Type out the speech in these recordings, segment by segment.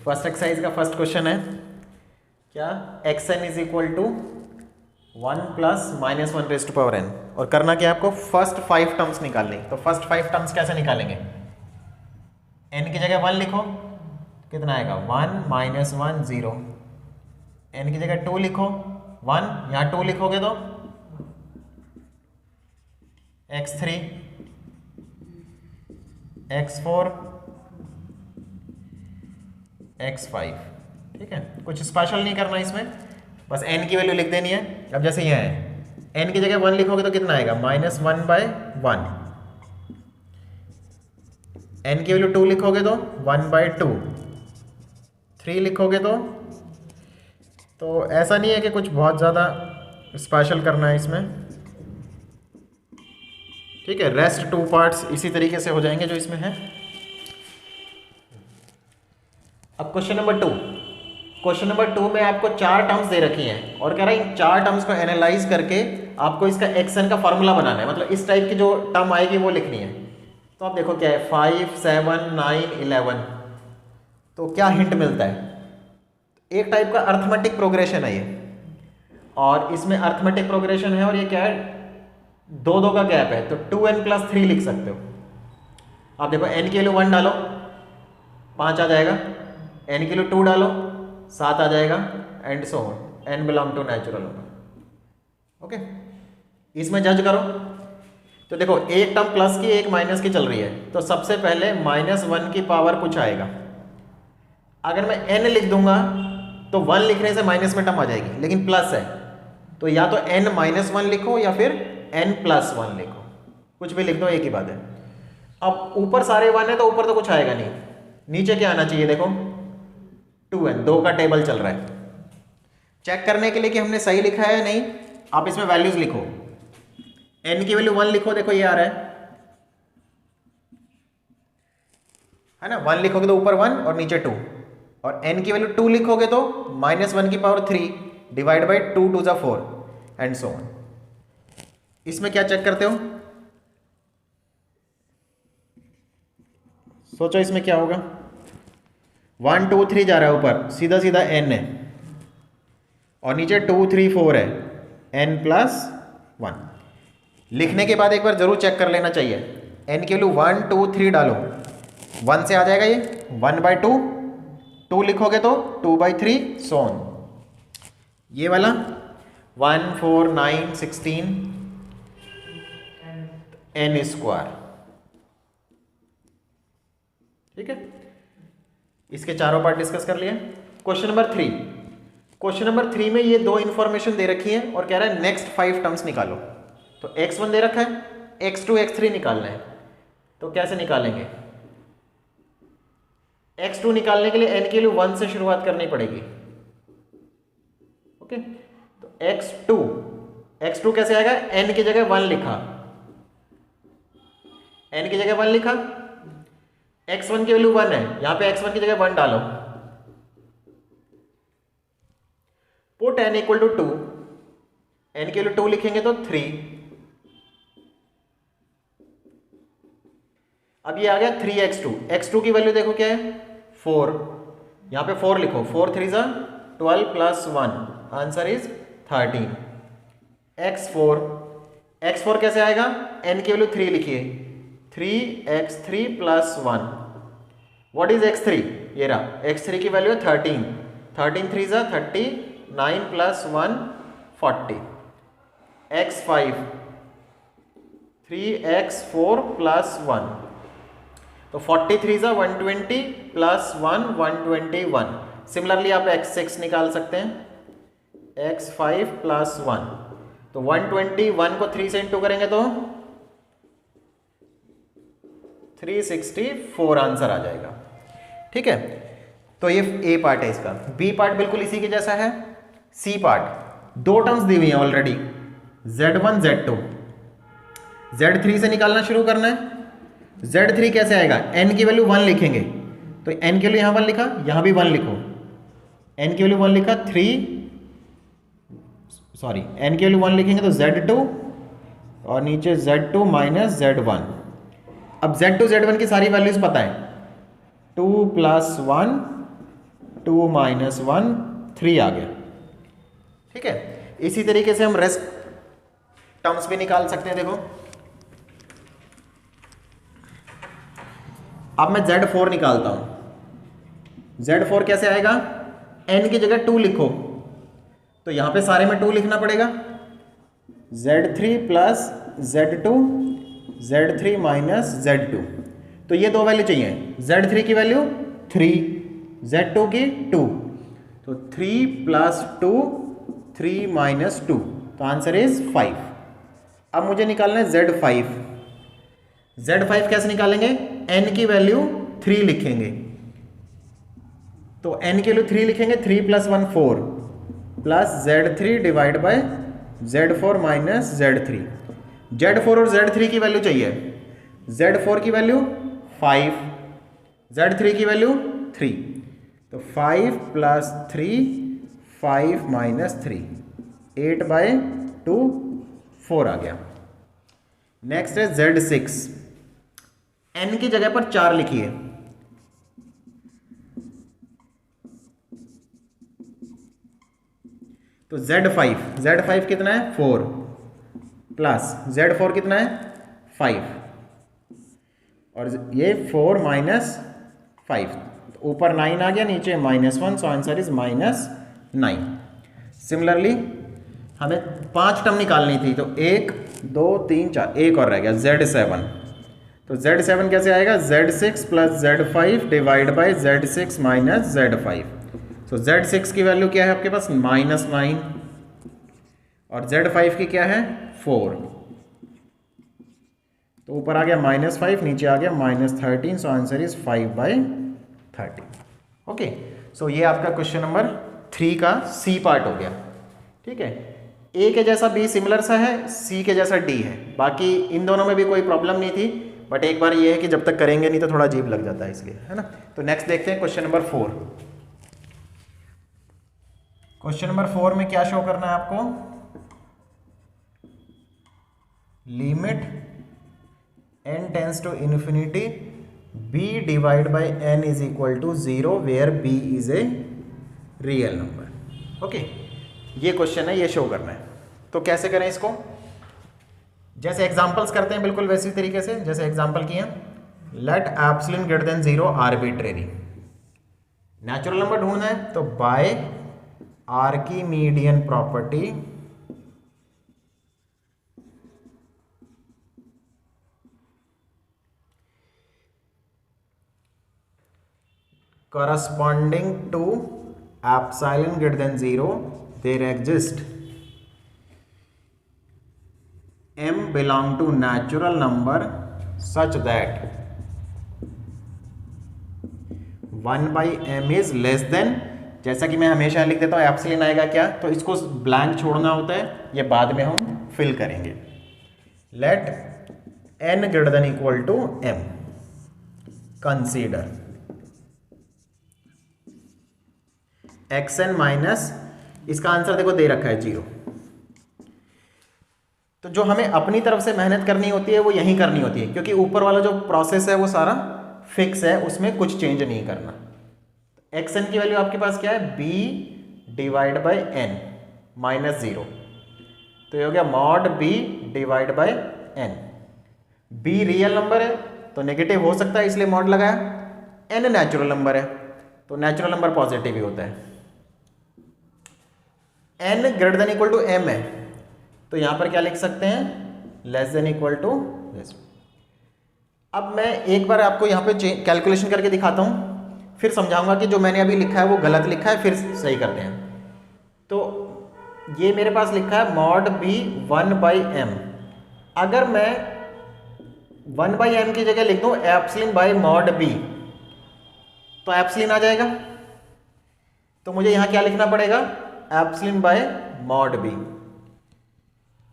First exercise का first question है क्या, xn is equal to 1 plus minus 1 raise to power n, और करना क्या आपको, फर्स्ट 5 टर्म्स निकालनी। तो फर्स्ट 5 टर्म्स कैसे निकालेंगे, n की जगह 1 लिखो, कितना आएगा 1 माइनस 1 0, n की जगह 2 लिखो 1, यहाँ 2 लिखोगे तो x3 x4 x5, ठीक है। कुछ स्पेशल नहीं करना इसमें, बस n की वैल्यू लिख देनी है। अब जैसे ये है, n की जगह 1 लिखोगे तो कितना आएगा -1/1, n की वैल्यू 2 लिखोगे तो 1/2, 3 लिखोगे तो ऐसा नहीं है कि कुछ बहुत ज़्यादा स्पेशल करना है इसमें, ठीक है। रेस्ट 2 पार्ट्स इसी तरीके से हो जाएंगे जो इसमें है। अब क्वेश्चन नंबर 2, क्वेश्चन नंबर 2 में आपको 4 टर्म्स दे रखी हैं और कह रहा है इन 4 टर्म्स को एनालाइज करके आपको इसका xn का फॉर्मूला बनाना है, मतलब इस टाइप की जो टर्म आएगी वो लिखनी है। तो आप देखो क्या है 5 7 9 11, तो क्या हिंट मिलता है, एक टाइप का अर्थमेटिक प्रोग्रेशन है ये, और इसमें अर्थमेटिक प्रोग्रेशन है और ये क्या है 2 का गैप है, तो 2n + 3 लिख सकते हो। आप देखो n की वैल्यू 1 डालो 5 आ जाएगा, n की वैल्यू 2 डालो 7 आ जाएगा, and so on, n belong to natural होगा। ओके, इसमें जज करो। तो देखो एक टर्म प्लस की एक माइनस की चल रही है, तो सबसे पहले -1 की पावर कुछ आएगा। अगर मैं n लिख दूंगा तो 1 लिखने से माइनस में टर्म आ जाएगी, लेकिन प्लस है तो या तो n -1 लिखो या फिर n + 1 लिखो, कुछ भी लिख दो, एक ही बात है। अब ऊपर सारे 1 है तो ऊपर तो कुछ आएगा नहीं, नीचे क्या आना चाहिए, देखो 2n, 2 का टेबल चल रहा है। चेक करने के लिए कि हमने सही लिखा है या नहीं, आप इसमें वैल्यूज लिखो। n की वैल्यू 1 लिखो, देखो ये आ रहा है ना, 1 लिखोगे तो ऊपर 1 और नीचे 2, और n की वैल्यू 2 लिखोगे तो -1 की power 3 divide by 2 2 = 4 and so on. इसमें क्या चेक करते हो, सोचो इसमें क्या होगा। 1 2 3 जा रहा है ऊपर, सीधा सीधा n है, और नीचे 2 3 4 है, n + 1। लिखने के बाद एक बार जरूर चेक कर लेना चाहिए, n की वैल्यू 1 2 3 डालो, 1 से आ जाएगा ये 1/2, 2 लिखोगे तो 2/3, सो ऑन। ये वाला 1 4 9 16 n², ठीक है। इसके चारों पार्ट डिस्कस कर लिए। क्वेश्चन नंबर 3, क्वेश्चन नंबर 3 में ये 2 इंफॉर्मेशन दे रखी है और कह रहा है नेक्स्ट 5 टर्म्स निकालो। तो x1 दे रखा है, x2 x3 निकालना है, तो कैसे निकालेंगे। x2 निकालने के लिए n की वैल्यू 1 से शुरुआत करनी पड़ेगी। ओके, तो x2 कैसे आएगा, n की जगह 1 लिखा, n की जगह 1 लिखा, x1 की वैल्यू 1 है, यहां पे x1 की जगह 1 डालो, पुट n = 2, n की वैल्यू 2 लिखेंगे तो 3। अब ये आ गया 3x2, x2 की वैल्यू देखो क्या है 4, यहां पे 4 लिखो, 4 3 = 12 + 1, आंसर इज 13। x4 कैसे आएगा, n की वैल्यू 3 लिखिए, 3x3 + 1। व्हाट इज x3, ये रहा, x3 की वैल्यू है 13, 13 3 = 30, 9 + 1 40। x5 3x4 + 1, तो 43 = 120 + 1 121। सिमिलरली आप x6 निकाल सकते हैं, x5 + 1, तो 121 को 3 से इंटू करेंगे तो 364 आंसर आ जाएगा, ठीक है। तो ये ए पार्ट है इसका। बी पार्ट बिल्कुल इसी के जैसा है। सी पार्ट 2 टर्म्स दी हुई हैं ऑलरेडी, z1 z2, z3 से निकालना शुरू करना है। z3 कैसे आएगा, n की वैल्यू 1 लिखेंगे, तो n की वैल्यू यहाँ 1 लिखा, यहाँ भी 1 लिखो, n की वैल्यू 1 लिखा, n की वैल्यू 1 लिखेंगे तो z2, और नीचे z2 - z1। अब z2 z1 की सारी वैल्यूज पता है, 2 + 1 2 माइनस 1 3 आ गया। ठीक है, इसी तरीके से हम रेस्ट टर्म्स भी निकाल सकते हैं। देखो अब मैं Z4 निकालता हूं। Z4 कैसे आएगा, n की जगह 2 लिखो तो यहां पे सारे में 2 लिखना पड़ेगा। Z3 plus Z2 Z3 minus Z2, तो ये दो वैल्यू चाहिए। Z3 की वैल्यू 3, Z2 की 2, तो 3 प्लस 2 3 माइनस 2, तो आंसर इज 5। अब मुझे निकालना है Z5। Z5 कैसे निकालेंगे, n की वैल्यू 3 लिखेंगे, तो n की वैल्यू 3 लिखेंगे, 3 plus 1 4 plus Z3 divide by Z4 minus Z3। Z4 और Z3 की वैल्यू चाहिए। Z4 की वैल्यू 5, Z3 की वैल्यू 3, तो 5 प्लस 3 5 माइनस 3 8 बाय 2 4 आ गया। नेक्स्ट है Z6, n की जगह पर 4 लिखिए, तो Z5 कितना है 4 प्लस Z4 कितना है 5, और ये 4 माइनस 5, तो ऊपर 9 आ गया, नीचे -1, सो आंसर इज -9। सिमिलरली हमें 5 टर्म निकालनी थी, तो 1 2 3 4, एक और रह गया Z7, तो Z7 कैसे आएगा, Z6 plus Z5 divide by Z6 minus Z5, तो Z6 की वैल्यू क्या है आपके पास -9 और Z5 की क्या है 4, तो ऊपर आ गया -5, नीचे आ गया -13, सो आंसर इज 5/13। ओके, सो ये आपका क्वेश्चन नंबर 3 का सी पार्ट हो गया। ठीक है, ए के जैसा बी सिमिलर सा है, सी के जैसा डी है, बाकी इन दोनों में भी कोई प्रॉब्लम नहीं थी, बट एक बार ये है कि जब तक करेंगे नहीं तो थोड़ा अजीब लग जाता है, इसलिए, है ना। तो नेक्स्ट देखते हैं क्वेश्चन नंबर 4। क्वेश्चन नंबर 4 में क्या शो करना है आपको, limit n tends to infinity b divide by n is equal to 0 where b is a real number. Okay, ये क्वेश्चन है, ये शो करना है। तो कैसे करें इसको, जैसे एग्जांपल्स करते हैं बिल्कुल वैसी तरीके से जैसे एग्जांपल किए, let epsilon greater than 0 arbitrary. Natural number ढूंढना है, तो by Archimedean property corresponding to epsilon greater than 0 there exist m belong to natural number such that 1 by m is less than, जैसा कि मैं हमेशा लिख देता हूँ एप्सिलॉन आएगा क्या, तो इसको ब्लैंक छोड़ना होता है, ये बाद में हम फिल करेंगे। Let n greater than equal to m, consider xn minus, इसका आंसर देखो दे रखा है 0, तो जो हमें अपनी तरफ से मेहनत करनी होती है वो यहीं करनी होती है, क्योंकि ऊपर वाला जो प्रोसेस है वो सारा फिक्स है, उसमें कुछ चेंज नहीं करना। xn की वैल्यू आपके पास क्या है, b divide by n minus 0, तो ये हो गया mod b divide by n। b real number है तो नेगेटिव हो सकता है, इसलिए मॉड लगाया, n नेचुरल नंबर है तो नेचुरल नंबर पॉजिटिव ही होता है। n greater than equal to m है, तो यहां पर क्या लिख सकते हैं, less than equal to this. अब मैं एक बार आपको यहां पे कैलकुलेशन करके दिखाता हूं, फिर समझाऊंगा कि जो मैंने अभी लिखा है वो गलत लिखा है, फिर सही करते हैं। तो ये मेरे पास लिखा है मॉड b 1 बाई m, अगर मैं 1 बाई m की जगह लिख दूं एप्सिलॉन बाई मॉड b, तो एप्सिलॉन आ जाएगा, तो मुझे यहां क्या लिखना पड़ेगा, एप्सिलॉन बाय मॉड b।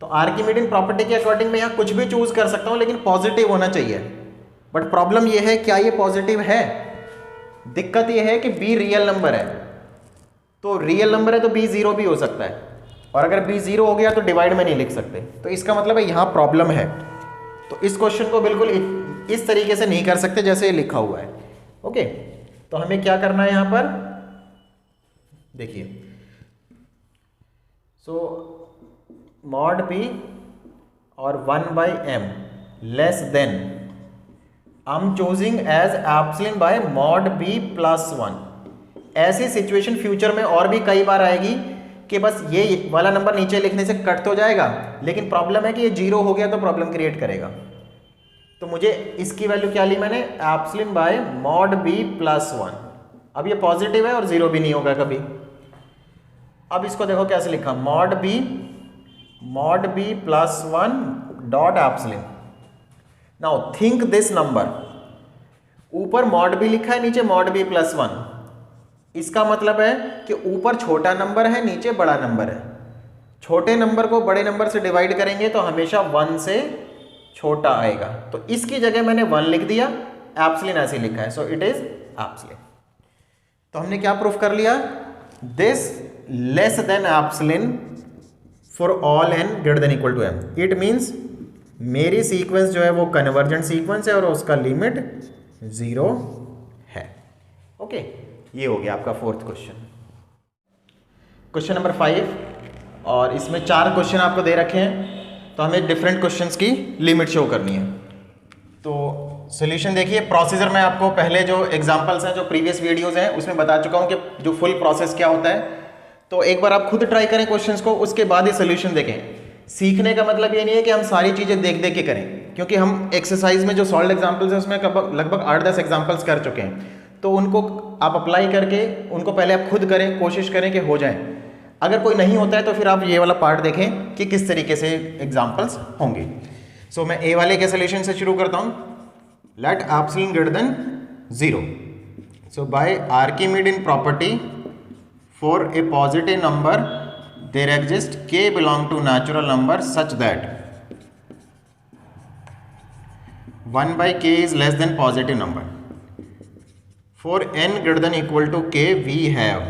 तो आर्किमीडियन प्रॉपर्टी के अकॉर्डिंग मैं यहाँ कुछ भी चूज कर सकता हूँ, लेकिन पॉजिटिव होना चाहिए। बट प्रॉब्लम ये है, क्या ये पॉजिटिव है, दिक्कत ये है कि b रियल नंबर है, तो रियल नंबर है तो b 0 भी हो सकता है, और अगर b 0 हो गया तो डिवाइड में नहीं लिख सकते, तो इसका मतलब है यहाँ प्रॉब्लम है। तो इस क्वेश्चन को बिल्कुल इस तरीके से नहीं कर सकते जैसे ये लिखा हुआ है। ओके, तो हमें क्या करना है, यहाँ पर देखिए, सो मॉड पी और 1/m less than I am choosing as epsilon by mod B plus 1। ऐसी सिचुएशन फ्यूचर में और भी कई बार आएगी कि बस ये वाला नंबर नीचे लिखने से कट तो जाएगा, लेकिन प्रॉब्लम है कि ये 0 हो गया तो प्रॉब्लम क्रिएट करेगा। तो मुझे इसकी वैल्यू क्या ली मैंने, epsilon by mod B plus 1। अब ये पॉजिटिव है और 0 भी नहीं होगा कभी। अब इसको देखो कैसे लिखा, mod B plus 1 dot epsilon. Now think this number, ऊपर मॉड बी लिखा है, नीचे मॉड बी प्लस 1। इसका मतलब है कि ऊपर छोटा नंबर है, नीचे बड़ा नंबर है। छोटे नंबर को बड़े नंबर से डिवाइड करेंगे तो हमेशा 1 से छोटा आएगा। तो इसकी जगह मैंने 1 लिख दिया, एप्सिलॉन ऐसे लिखा है, सो इट इज एप्सिलॉन। तो हमने क्या प्रूफ कर लिया, this less than epsilon for all n greater than equal to m। It means मेरी सीक्वेंस जो है वो कन्वर्जेंट सीक्वेंस है और उसका लिमिट 0 है। ओके, ये हो गया आपका फोर्थ क्वेश्चन। क्वेश्चन नंबर 5, और इसमें 4 क्वेश्चन आपको दे रखे हैं, तो हमें डिफरेंट क्वेश्चंस की लिमिट शो करनी है। तो सॉल्यूशन देखिए, प्रोसीजर में आपको पहले जो एग्जांपल्स हैं, जो प्रीवियस वीडियोस हैं, उसमें बता चुका हूं कि जो फुल प्रोसेस क्या होता है। तो एक बार आप खुद ट्राई करें क्वेश्चंस को, उसके बाद ही सॉल्यूशन देखें। सीखने का मतलब ये नहीं है कि हम सारी चीज़ें देख देख के करें, क्योंकि हम एक्सरसाइज में जो सॉल्व एग्जाम्पल्स हैं उसमें लगभग 8-10 एग्जाम्पल्स कर चुके हैं। तो उनको आप अप्लाई करके उनको पहले आप खुद करें, कोशिश करें कि हो जाए। अगर कोई नहीं होता है तो फिर आप ये वाला पार्ट देखें कि किस तरीके से एग्जाम्पल्स होंगे। सो मैं ए वाले के सोल्यूशन से शुरू करता हूँ। Let epsilon greater than 0। So by Archimedean property for a positive number there exist k belong to natural number such that 1/k is less than positive number. For n greater than equal to k, we have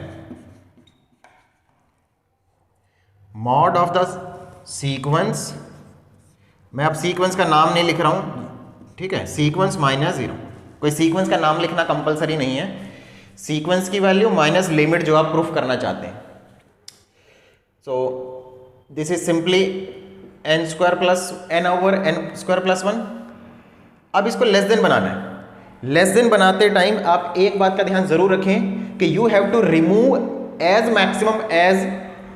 mod of the sequence। मैं अब sequence का नाम नहीं लिख रहा हूं, ठीक है, सीक्वेंस माइनस 0। कोई सीक्वेंस का नाम लिखना कंपलसरी नहीं है, सीक्वेंस की वैल्यू माइनस लिमिट जो आप प्रूफ करना चाहते हैं। So this is simply n² plus n over n² plus 1। अब इसको लेस देन बनाना है। लेस देन बनाते टाइम आप एक बात का ध्यान जरूर रखें कि you have to remove as maximum as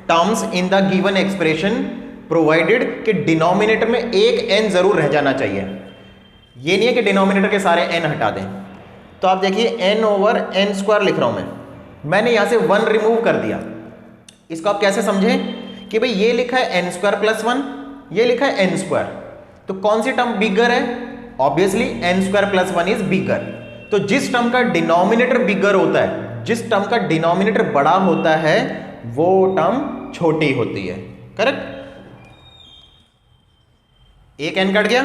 terms in the given expression, provided कि डिनोमिनेटर में एक n जरूर रह जाना चाहिए। ये नहीं है कि डिनोमिनेटर के सारे n हटा दें। तो आप देखिए n ओवर n² लिख रहा हूं मैंने यहां से 1 रिमूव कर दिया। इसको आप कैसे समझें कि भाई ये लिखा है n² प्लस 1, ये लिखा है n², तो कौन सी टर्म बिगर है? ऑब्वियसली n² प्लस 1 इज बिगर। तो जिस टर्म का डिनोमिनेटर बिगर होता है, जिस टर्म का डिनोमिनेटर बड़ा होता है, वो टर्म छोटी होती है। करेक्ट? एक n कट गया,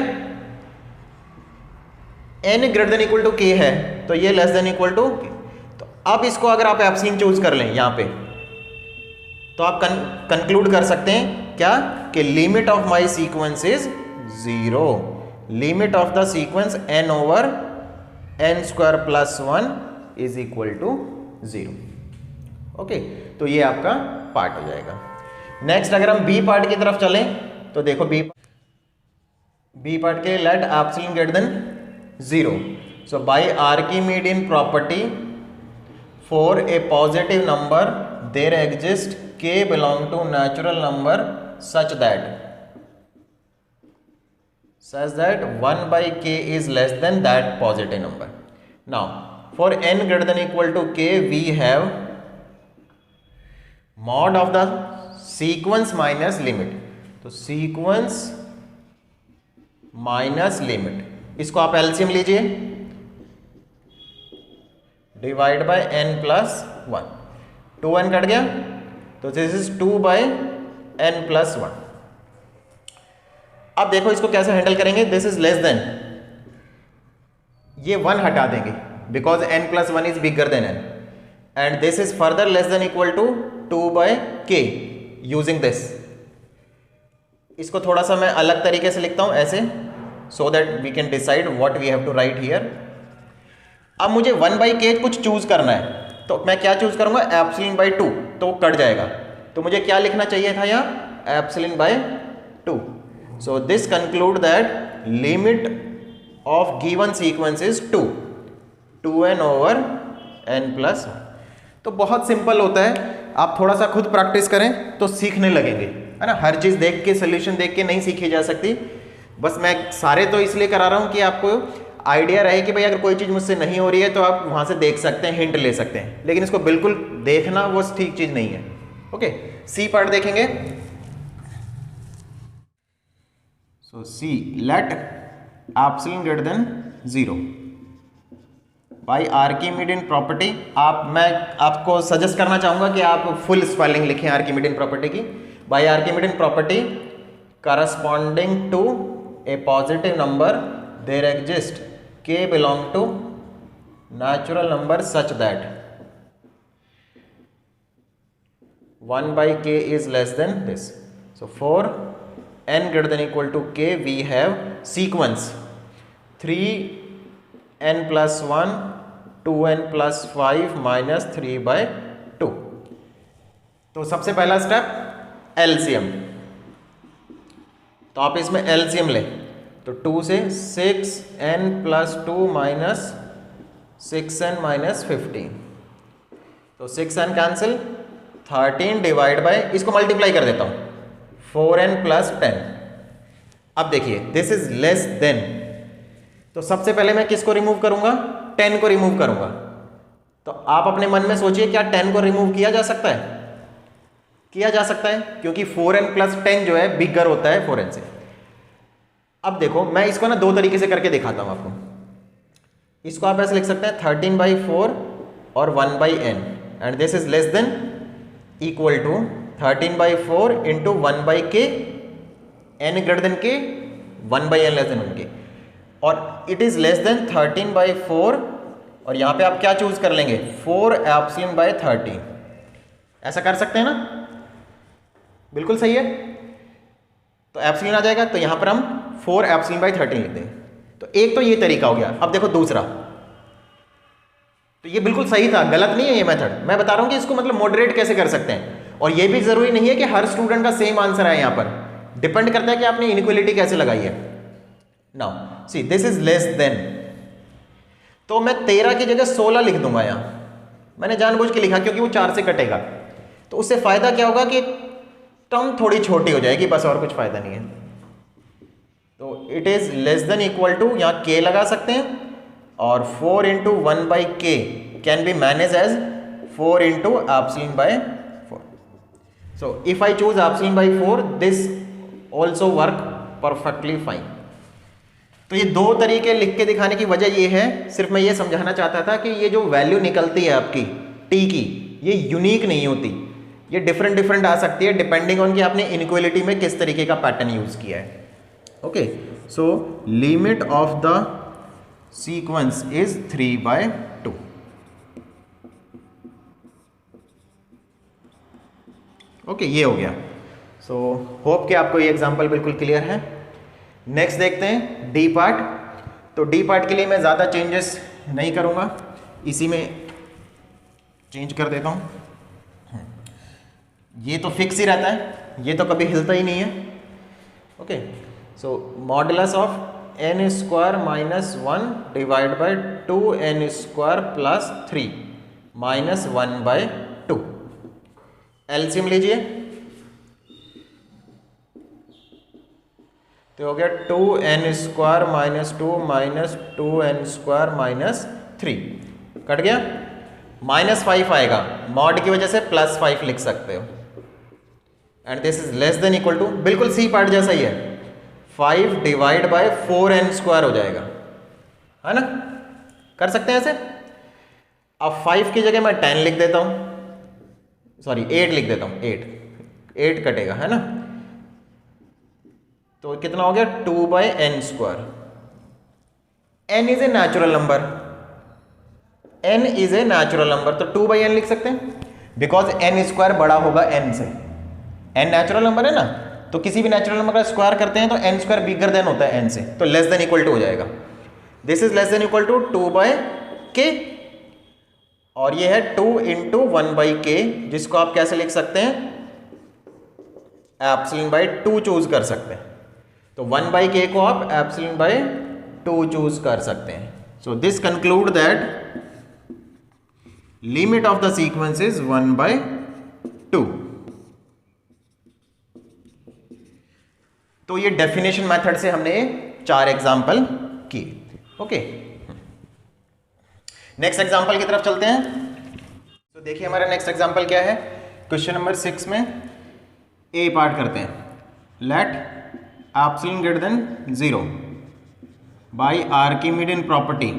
n greater than equal to k है, तो ये less than equal to k। तो अब इसको अगर आप एप्सिलॉन चूज कर लें यहां पे, तो आप कंक्लूड कर सकते हैं क्या कि limit of my sequence is 0। Limit of the sequence n over n² plus 1 is equal to 0। Okay, तो ये आपका पार्ट हो जाएगा। नेक्स्ट अगर हम बी पार्ट की तरफ चलें तो देखो बी पार्ट के let epsilon greater than 0। So by Archimedean property for a positive number there exist k belong to natural number such that 1/k is less than that positive number. Now for n greater than equal to k, we have mod of the sequence minus limit। तो sequence minus limit, इसको आप LCM लीजिए, divide by n plus 1। 2n cut गया, तो this is 2/n plus 1। अब देखो इसको कैसे हैंडल करेंगे। दिस इज लेस देन, ये 1 हटा देंगे because n plus 1 is bigger than n, and this is further less than equal to 2/k using this. इसको थोड़ा सा मैं अलग तरीके से लिखता हूं ऐसे, so that we can decide what we have to write here. अब मुझे 1/k कुछ चूज करना है, तो मैं क्या चूज करूंगा? Epsilon bye 2। तो कट जाएगा, तो मुझे क्या लिखना चाहिए था यहाँ, epsilon bye 2। So this conclude that limit of given sequence is 2n over n plus. तो बहुत सिंपल होता है, आप थोड़ा सा खुद प्रैक्टिस करें तो सीखने लगेंगे, है ना। हर चीज़ देख के, सोल्यूशन देख के नहीं सीखी जा सकती। बस मैं सारे तो इसलिए करा रहा हूँ कि आपको आइडिया रहे कि भाई अगर कोई चीज़ मुझसे नहीं हो रही है तो आप वहाँ से देख सकते हैं, हिंट ले सकते हैं, लेकिन इसको बिल्कुल देखना वो ठीक चीज़ नहीं है। ओके, सी पार्ट देखेंगे। So C, let epsilon greater than 0 by Archimedean property. मैं आपको सजेस्ट करना चाहूँगा कि आप फुल स्पेलिंग लिखें आर्किमिडीयन प्रॉपर्टी की। By Archimedean property corresponding to a positive number there exist k belong to natural number such that 1 by k is less than this. So for n greater than equal to k we have sequence 3n plus 1 2n plus 5 minus 3 by 2। तो सबसे पहला step LCM, तो आप इसमें LCM लें तो 2 से 6n plus 2 minus 6n minus 15, तो 6n कैंसिल, 13 डिवाइड बाय, इसको मल्टीप्लाई कर देता हूँ, 4n plus 10। अब देखिए दिस इज लेस देन, तो सबसे पहले मैं किसको रिमूव करूंगा, 10 को रिमूव करूंगा। तो आप अपने मन में सोचिए क्या 10 को रिमूव किया जा सकता है? किया जा सकता है, क्योंकि 4n plus 10 जो है बिगर होता है 4n से। अब देखो मैं इसको ना दो तरीके से करके दिखाता हूं आपको। इसको आप ऐसे लिख सकते हैं 13/4 और 1/n and this is less than equal to 13/4 into 1/k, n greater than k, 1/n less than 1k, और इट इज लेस देन 13/4, और यहां पे आप क्या चूज कर लेंगे, 4 एप्सिलॉन बाय 13। ऐसा कर सकते हैं ना, बिल्कुल सही है। तो एप्सिलॉन आ जाएगा, तो यहां पर हम 4 एप्सिलॉन बाय 13 लिख देंगे। तो एक तो ये तरीका हो गया। अब देखो दूसरा, तो ये बिल्कुल सही था, गलत नहीं है ये मेथड। मैं बता रहा हूं कि इसको मतलब मॉडरेट कैसे कर सकते हैं, और ये भी जरूरी नहीं है कि हर स्टूडेंट का सेम आंसर है, यहां पर डिपेंड करता है कि आपने इनइक्वालिटी कैसे लगाई है। Now see this is less then, तो मैं 13 की जगह 16 लिख दूंगा। यहां मैंने जानबूझ के लिखा क्योंकि वो 4 से कटेगा, तो उससे फायदा क्या होगा कि टर्म थोड़ी छोटी हो जाएगी, बस और कुछ फायदा नहीं है। तो it is less than equal to, यहाँ k लगा सकते हैं, और 4 into 1/k can be manage as 4 into epsilon by 4। So if I choose epsilon by 4 this also work perfectly fine. तो ये दो तरीके लिख के दिखाने की वजह ये है, सिर्फ मैं ये समझाना चाहता था कि ये जो वैल्यू निकलती है आपकी t की, ये यूनिक नहीं होती, ये डिफरेंट आ सकती है डिपेंडिंग ऑन कि आपने इनइक्वालिटी में किस तरीके का पैटर्न यूज किया है। Okay, so limit of the sequence is 3/2। Okay, ये हो गया। सो होप कि आपको ये एग्जांपल बिल्कुल क्लियर है। नेक्स्ट देखते हैं डी पार्ट। तो डी पार्ट के लिए मैं ज़्यादा चेंजेस नहीं करूँगा, इसी में चेंज कर देता हूँ। ये तो फिक्स ही रहता है, ये तो कभी हिलता ही नहीं है। Okay, so modulus of n square minus 1 divide by 2n square plus 3 minus 1/2। LCM लीजिए, तो हो गया 2n square minus 2 minus 2n square minus 3, cut गया। -5 आएगा, मॉड की वजह से +5 लिख सकते हो, and this is less than equal to, बिल्कुल सी पार्ट जैसा ही है, 5 डिवाइड बाय 4n स्क्वायर हो जाएगा, है ना। कर सकते हैं ऐसे। अब 5 की जगह मैं 10 लिख देता हूं, सॉरी 8 लिख देता हूं, 8 कटेगा, है ना। तो कितना हो गया, 2/n square. n is a natural number, n is a natural number, तो 2/n लिख सकते हैं, बिकॉज n स्क्वायर बड़ा होगा n से। n नेचुरल नंबर है ना, तो किसी भी नेचुरल नंबर का स्क्वायर करते हैं तो n स्क्वायर बिगर देन होता है n से, तो लेस देन इक्वल टू हो जाएगा। This is less than equal to 2/k, और ये है 2 इंटू 1/k, जिसको आप कैसे लिख सकते हैं, एप्सिलॉन बाई 2 चूज कर सकते हैं। तो 1/k को आप एप्सिलॉन बाई 2 चूज कर सकते हैं। So this conclude that limit of the sequence is 1/2। तो ये डेफिनेशन मेथड से हमने 4 एग्जाम्पल किए। ओके, नेक्स्ट एग्जाम्पल की तरफ चलते हैं। तो देखिए हमारा नेक्स्ट एग्जाम्पल क्या है। क्वेश्चन नंबर 6 में ए पार्ट करते हैं। Let epsilon greater than 0 by Archimedean property.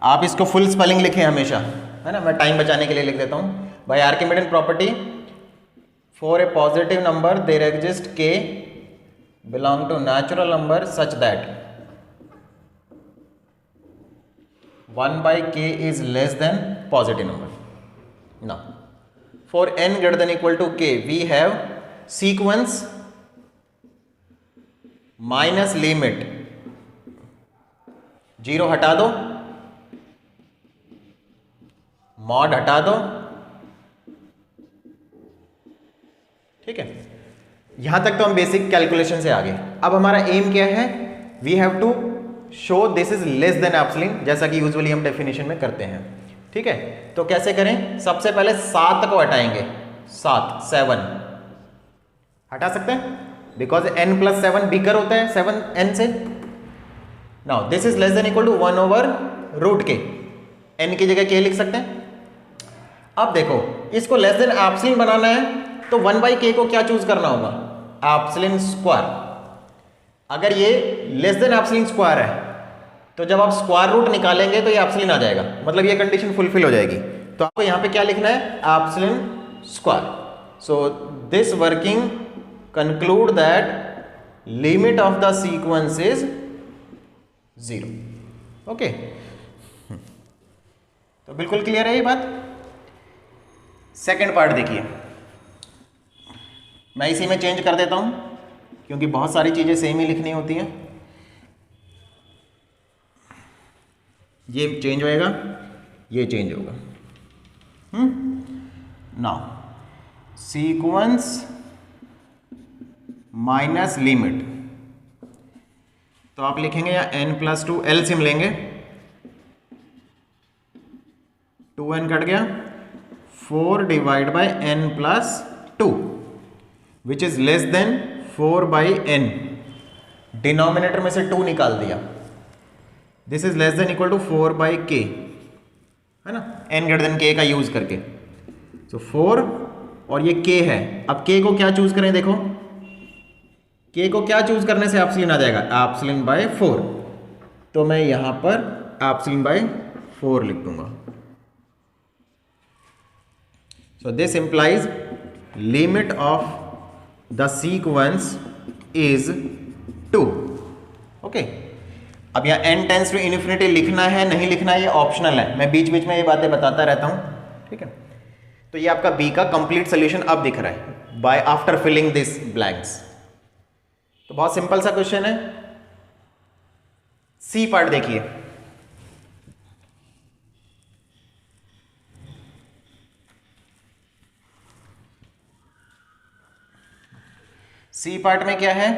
आप इसको फुल स्पेलिंग लिखें हमेशा, है ना, मैं टाइम बचाने के लिए लिख देता हूं। By Archimedean property for a positive number there exist k belong to natural number such that 1/k is less than positive number. Now for n greater than equal to k we have sequence minus limit, 0 हटा दो, mod हटा दो, ठीक है। यहां तक तो हम बेसिक कैलकुलेशन से आ गए। अब हमारा एम क्या है, we have to show this is less than epsilon, जैसा कि यूजुअली हम डेफिनेशन में करते हैं, ठीक है। तो कैसे करें, सबसे पहले 7 को हटाएंगे, 7 हटा सकते हैं बिकॉज n + 7 बिगर होता है 7n से। Now this is less than equal to 1/√k, n की जगह k लिख सकते हैं। अब देखो इसको लेस देन एप्सिलॉन बनाना है तो 1/k को क्या चूज करना होगा, एप्सिलॉन स्क्वायर। अगर ये लेस देन एप्सिलॉन स्क्वायर है तो जब आप स्क्वायर रूट निकालेंगे तो ये एप्सिलॉन आ जाएगा, मतलब ये कंडीशन फुलफिल हो जाएगी। तो आपको यहां पे क्या लिखना है, epsilon square. So this working conclude that limit of the sequence is 0। Okay, तो बिल्कुल क्लियर है ये बात। सेकेंड पार्ट देखिए, मैं इसी में चेंज कर देता हूं क्योंकि बहुत सारी चीजें सेम ही लिखनी होती हैं। ये चेंज होएगा, ये चेंज होगा। नाउ सीक्वेंस माइनस लिमिट, तो आप लिखेंगे या n+2 एलसीएम लेंगे, 2n कट गया, 4 divide by n+2 which is less than 4/n। Denominator में से 2 निकाल दिया, this is less than equal to 4/k, है ना, n ग्रेटर देन k का यूज करके। सो 4 और ये k है। अब k को क्या चूज करें, देखो k को क्या चूज करने से एप्सिलॉन आ जाएगा, एप्सिलॉन बाय 4। तो मैं यहां पर एप्सिलॉन बाय 4 लिख दूंगा। So this implies limit of the sequence is 2। Okay, अब यहाँ n टेंस टू इन्फिनिटी लिखना है नहीं लिखना है ये ऑप्शनल है, मैं बीच बीच में ये बातें बताता रहता हूँ, ठीक है। तो ये आपका बी का कंप्लीट सोल्यूशन अब दिख रहा है by after filling this blanks. तो बहुत सिंपल सा क्वेश्चन है। सी पार्ट देखिए, सी पार्ट में क्या है,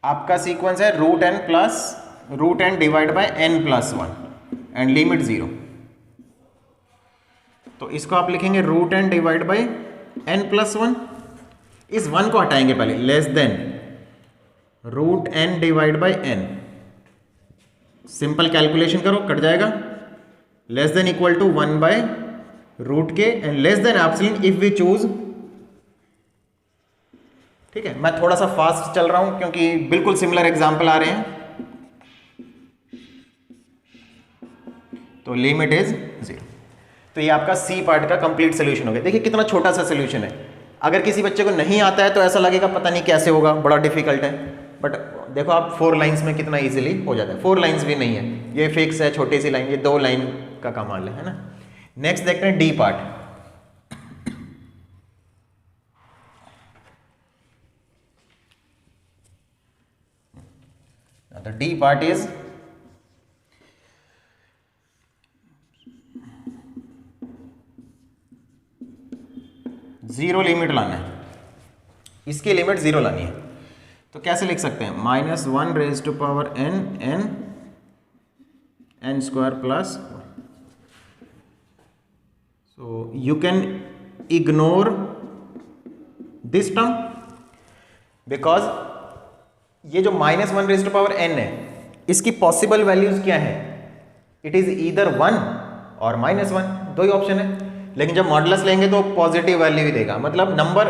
आपका सीक्वेंस है √n divide bye n+1 and limit 0। तो इसको आप लिखेंगे √n डिवाइड बाय n+1। इस 1 को हटाएंगे पहले, less than √n divide by n। Simple calculation करो, कट जाएगा, less than equal to 1/√k and less than epsilon if we choose, ठीक है। मैं थोड़ा सा फास्ट चल रहा हूं क्योंकि बिल्कुल सिमिलर एग्जांपल आ रहे हैं। तो लिमिट इज 0। तो ये आपका सी पार्ट का कंप्लीट सोल्यूशन हो गया। देखिए कितना छोटा सा सोल्यूशन है। अगर किसी बच्चे को नहीं आता है तो ऐसा लगेगा पता नहीं कैसे होगा, बड़ा डिफिकल्ट है, बट देखो आप 4 लाइंस में कितना इजीली हो जाता है। 4 लाइंस भी नहीं है, ये फिक्स है, छोटी सी लाइन, ये 2 लाइन का कमाल है ना। नेक्स्ट देखते हैं D part. The D part is zero limit लाना है, इसकी लिमिट जीरो लानी है। तो कैसे लिख सकते हैं, -1 raise to power n square plus, so you can ignore this term because ये जो -1 रेज टू पावर n है इसकी पॉसिबल वैल्यूज क्या है, इट इज ईदर 1 और -1, दो ही ऑप्शन है। लेकिन जब मॉडुलस लेंगे तो पॉजिटिव वैल्यू ही देगा, मतलब नंबर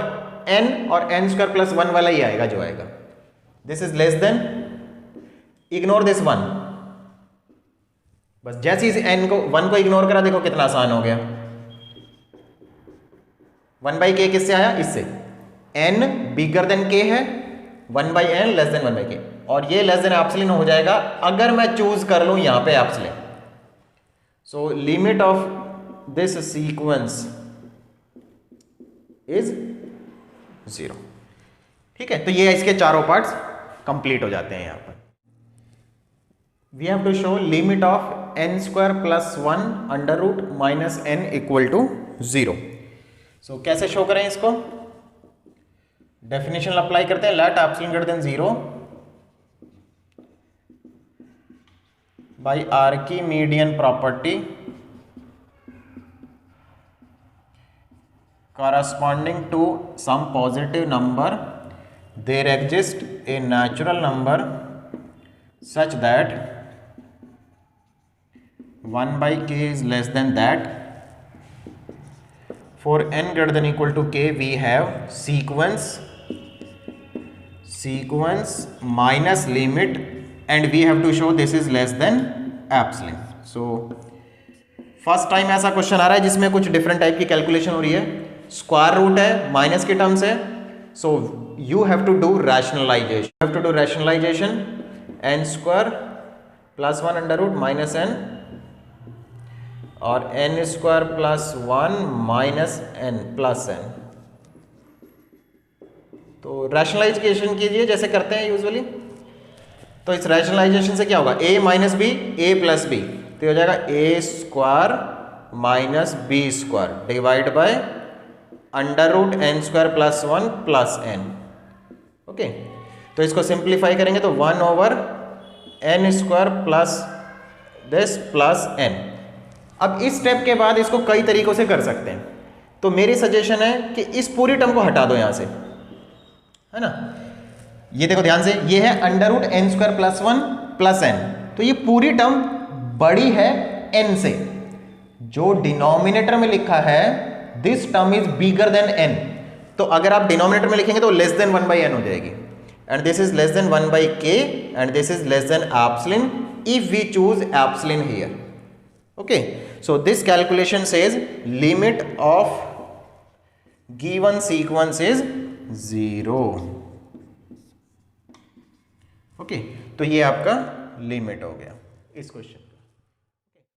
n और n स्क्वायर प्लस 1 वाला ही आएगा जो आएगा। This is less then, ignore this 1, बस जैसे ही n को 1 को इग्नोर करा, देखो कितना आसान हो गया। 1/k किससे आया, इससे। n बिगर देन k है, 1/n लेस देन 1/k, और ये लेस देन एप्सिलॉन हो जाएगा अगर मैं चूज कर लूं यहां पे epsilon. So limit of this sequence is 0। ठीक है, तो ये इसके चारों पार्ट्स कंप्लीट हो जाते हैं यहां पर। We have to show limit of n square plus 1 under root minus n equal to 0। So कैसे शो करें इसको, डेफिनेशन अप्लाई करते हैं, let epsilon greater than 0 by Archimedean property corresponding to some positive number there exists a natural number such that 1/k is less than that. For n greater than equal to k we have sequence minus limit and we have to show this is less than epsilon. So first time ऐसा question आ रहा है जिसमें कुछ different type की calculation हो रही है, square root है, माइनस के टर्म्स है, so you have to do rationalization, n square plus 1 under root minus n और n square plus 1 minus n plus n। तो रैशनलाइजेशन कीजिए जैसे करते हैं यूजुअली। तो इस रैशनलाइजेशन से क्या होगा, a minus B a plus B, तो हो जाएगा a square minus B square divide by under root n square plus 1 plus n। Okay, तो इसको सिंप्लीफाई करेंगे तो 1 over n square plus this plus n। अब इस स्टेप के बाद इसको कई तरीकों से कर सकते हैं, तो मेरी सजेशन है कि इस पूरी टर्म को हटा दो यहां से, है ना। ये देखो ध्यान से, ये है under root n square plus 1 plus n, तो ये पूरी टर्म बड़ी है n से, जो डिनोमिनेटर में लिखा है this term is bigger than n, तो अगर आप डिनोमिनेटर में लिखेंगे तो लेस देन 1/n हो जाएगी, and this is less than 1/k and this is less than epsilon if we choose epsilon here. Okay, so this calculation says limit of given sequence is 0। Okay, तो ये आपका limit हो गया इस question.